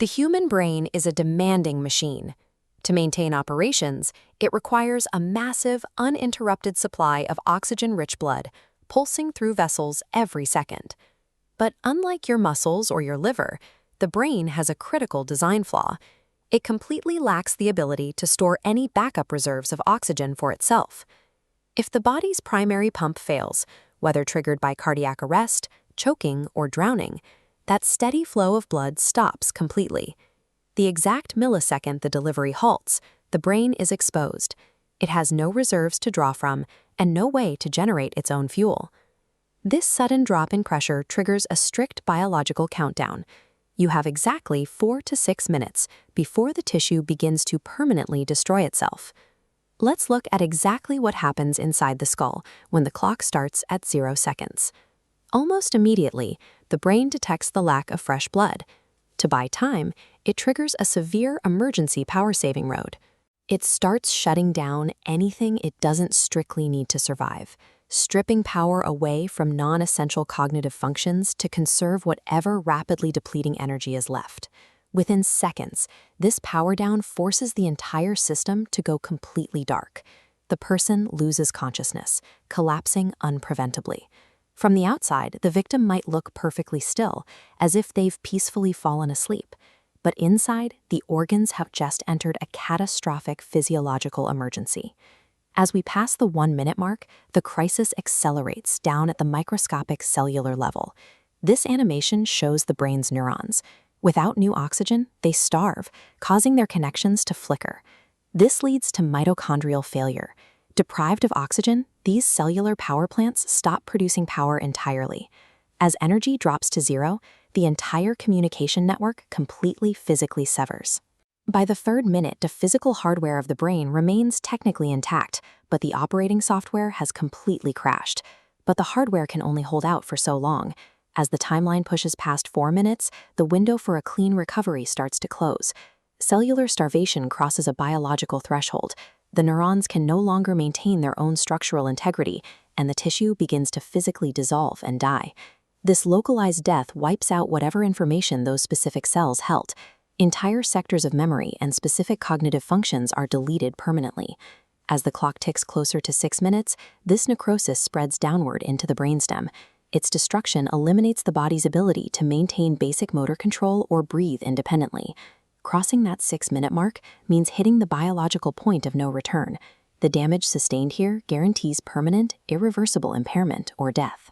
The human brain is a demanding machine. To maintain operations, it requires a massive, uninterrupted supply of oxygen-rich blood, pulsing through vessels every second. But unlike your muscles or your liver, the brain has a critical design flaw. It completely lacks the ability to store any backup reserves of oxygen for itself. If the body's primary pump fails, whether triggered by cardiac arrest, choking, or drowning, that steady flow of blood stops completely. The exact millisecond the delivery halts, the brain is exposed. It has no reserves to draw from and no way to generate its own fuel. This sudden drop in pressure triggers a strict biological countdown. You have exactly 4 to 6 minutes before the tissue begins to permanently destroy itself. Let's look at exactly what happens inside the skull when the clock starts at 0 seconds. Almost immediately, the brain detects the lack of fresh blood. To buy time, it triggers a severe emergency power-saving mode. It starts shutting down anything it doesn't strictly need to survive, stripping power away from non-essential cognitive functions to conserve whatever rapidly depleting energy is left. Within seconds, this power down forces the entire system to go completely dark. The person loses consciousness, collapsing unpreventably. From the outside, the victim might look perfectly still, as if they've peacefully fallen asleep. But inside, the organs have just entered a catastrophic physiological emergency. As we pass the 1-minute mark, the crisis accelerates down at the microscopic cellular level. This animation shows the brain's neurons. Without new oxygen, they starve, causing their connections to flicker. This leads to mitochondrial failure. Deprived of oxygen, these cellular power plants stop producing power entirely. As energy drops to zero, the entire communication network completely physically severs. By the 3rd minute, the physical hardware of the brain remains technically intact, but the operating software has completely crashed. But the hardware can only hold out for so long. As the timeline pushes past 4 minutes, the window for a clean recovery starts to close. Cellular starvation crosses a biological threshold. The neurons can no longer maintain their own structural integrity, and the tissue begins to physically dissolve and die. This localized death wipes out whatever information those specific cells held. Entire sectors of memory and specific cognitive functions are deleted permanently. As the clock ticks closer to 6 minutes, this necrosis spreads downward into the brainstem. Its destruction eliminates the body's ability to maintain basic motor control or breathe independently. Crossing that 6-minute mark means hitting the biological point of no return. The damage sustained here guarantees permanent, irreversible impairment or death.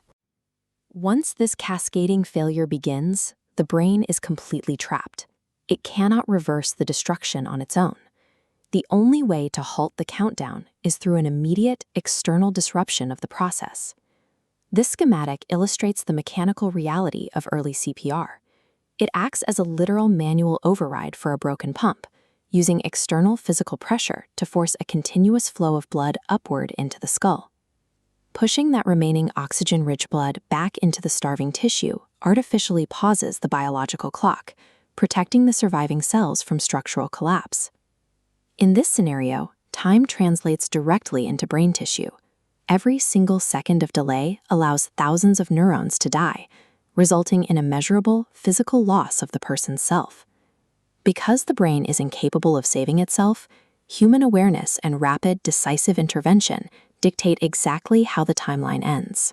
Once this cascading failure begins, the brain is completely trapped. It cannot reverse the destruction on its own. The only way to halt the countdown is through an immediate external disruption of the process. This schematic illustrates the mechanical reality of early CPR. It acts as a literal manual override for a broken pump, using external physical pressure to force a continuous flow of blood upward into the skull. Pushing that remaining oxygen-rich blood back into the starving tissue artificially pauses the biological clock, protecting the surviving cells from structural collapse. In this scenario, time translates directly into brain tissue. Every single second of delay allows thousands of neurons to die, resulting in a measurable physical loss of the person's self. Because the brain is incapable of saving itself, human awareness and rapid, decisive intervention dictate exactly how the timeline ends.